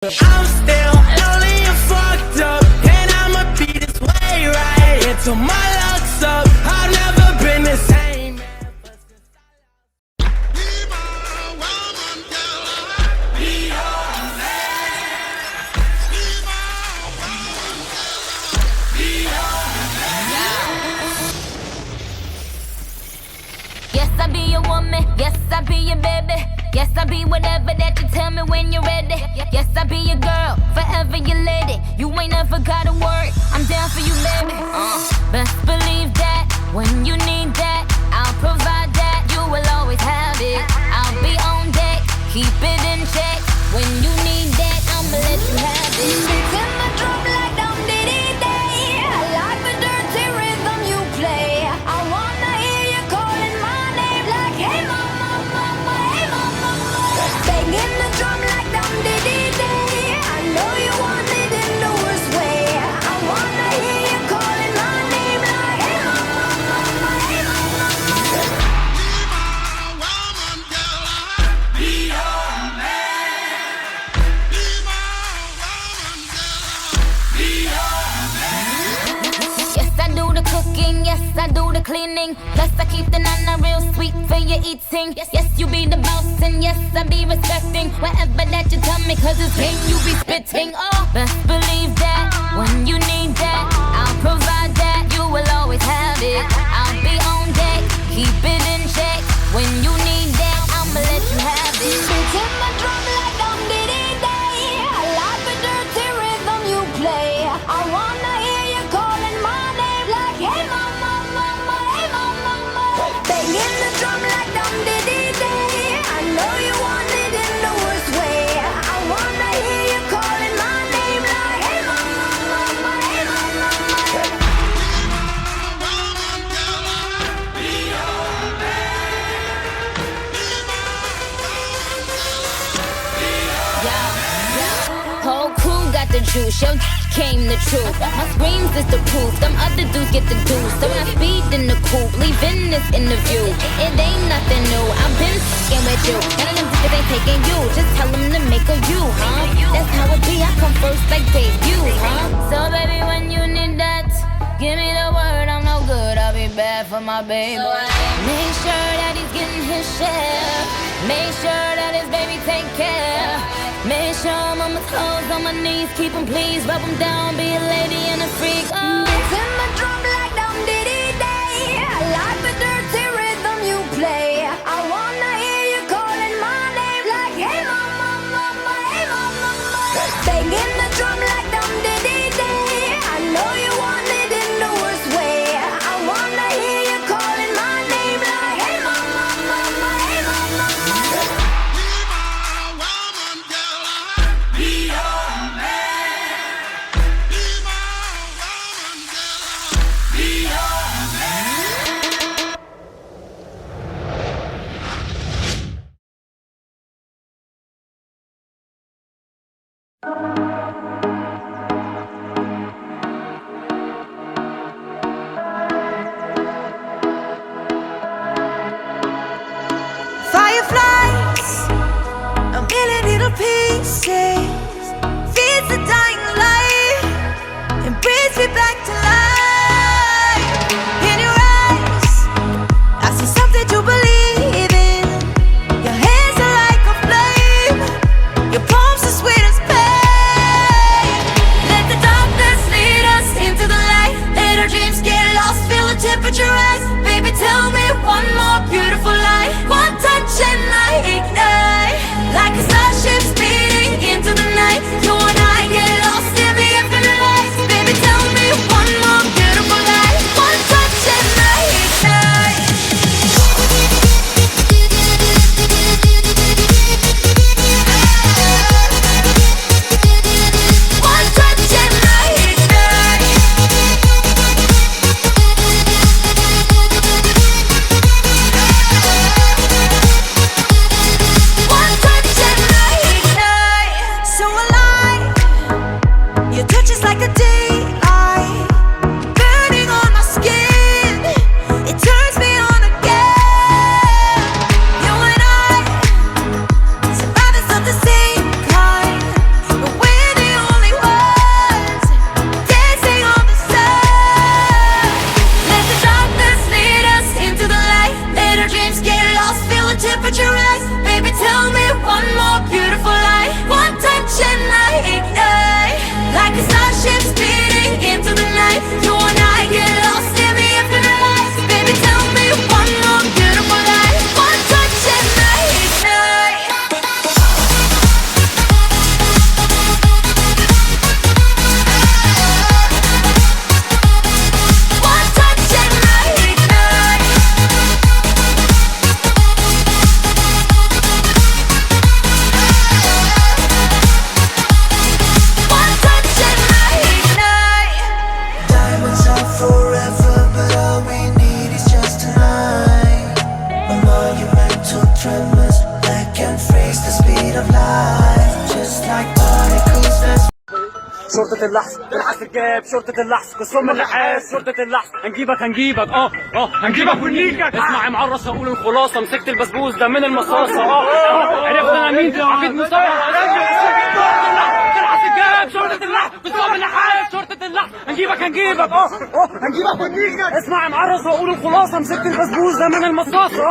I'm still lonely and fucked up, and I'ma be this way right until my luck's up. I've never been the same. Yes, I be your woman. Yes, I be your baby. Yes, I be whatever that you tell me when you're ready. Yes, I be your girl, forever your lady. You ain't never gotta worry, I'm down for you, baby. Best believe that when you need that, I'll provide that. You will always have it. I'll be on deck, keep it in check. When you need that, I'ma let you have it. Beats in my drum like dum diddy day. I like the dirty rhythm you play. I wanna hear you calling my name like, hey mama, mama, hey mama, mama. Banging the drum like dum diddy day. I know you want it in the worst way. I wanna hear you calling my name like, hey mama, mama, hey mama, mama. Yes, I do the cooking, yes, I do the cleaning. Plus, I keep the nana real sweet for your eating. Yes, you be the boss, and yes, I be respecting whatever that you tell me, cause it's game you be spitting. Oh, best believe that when you need that, I'll provide that. You will always have it. I'll be on deck, keep it in check. When you need that, I'ma let you have it. Beats in my drum like dum diddy day. I like the dirty rhythm you play. I wanna hear you calling my name like, hey mama, mama, hey mama, mama. Banging the drum like dum diddy day. I know you want it in the worst way. I wanna hear you calling my name like, hey mama, mama, hey mama, mama. Whole crew got the juice, yo came the truth. My screams is the proof, them other dudes get the dues. So when I speed in the coupe, leaving this interview, it ain't nothing new. I've been f***ing with you, none of them niggas ain't taking you. Just tell them to make a you, huh? That's how it be, I come first like debut, huh? So baby, when you need that, give me the word, I'm no good, I'll be bad for my baby. Make sure that he's getting his share. Make sure that his baby take care. Make sure I'm on my toes, on my knees, keep him please, rub him down, be a lady and a freak. Beats in my drum like dum diddy day. I like the dirty rhythm you play. I wanna hear you calling my name like, hey mama, mama, hey mama, mama. Banging the drum like dum diddy day. I know you want it in the worst way. I wanna hear you calling my name like, hey mama, mama, hey mama, mama. Fireflies, a million little pieces, feeds the dying light and brings me back to life. In your eyes, I see something to believe in. Your hands are like a flame, your palms are sweet as pain. Let the darkness lead us into the light. Let our dreams get lost, feel the temperature rise. Baby, tell me one more beautiful lie. One touch and I ignite, like a starship speeding into the night. You and I get lost in the infinite lights. Baby, tell me one more beautiful lie. One touch and I ignite. One touch and I ignite. One touch and I ignite. So alive, your touch is like a daylight, burning on my skin. It turns me on again. You and I, survivors of the same kind. شرطة اللحظ بالحس الجاب، شرطة اللحظ قسم النحاس، شرطة اللحظ هنجيبك هنجيبك ونيجك. اسمع يا معرس هقول الخلاصة، مسكت البسبوس ده من المصاصة. عرفت انا مين؟ عفيد مصطفى. بالحس الجاب، شرطة اللحظ قسم النحاس، شرطة اللحظ هنجيبك ونيجك. اسمع يا معرس هقول الخلاصة، مسكت البسبوس ده من المصاصة.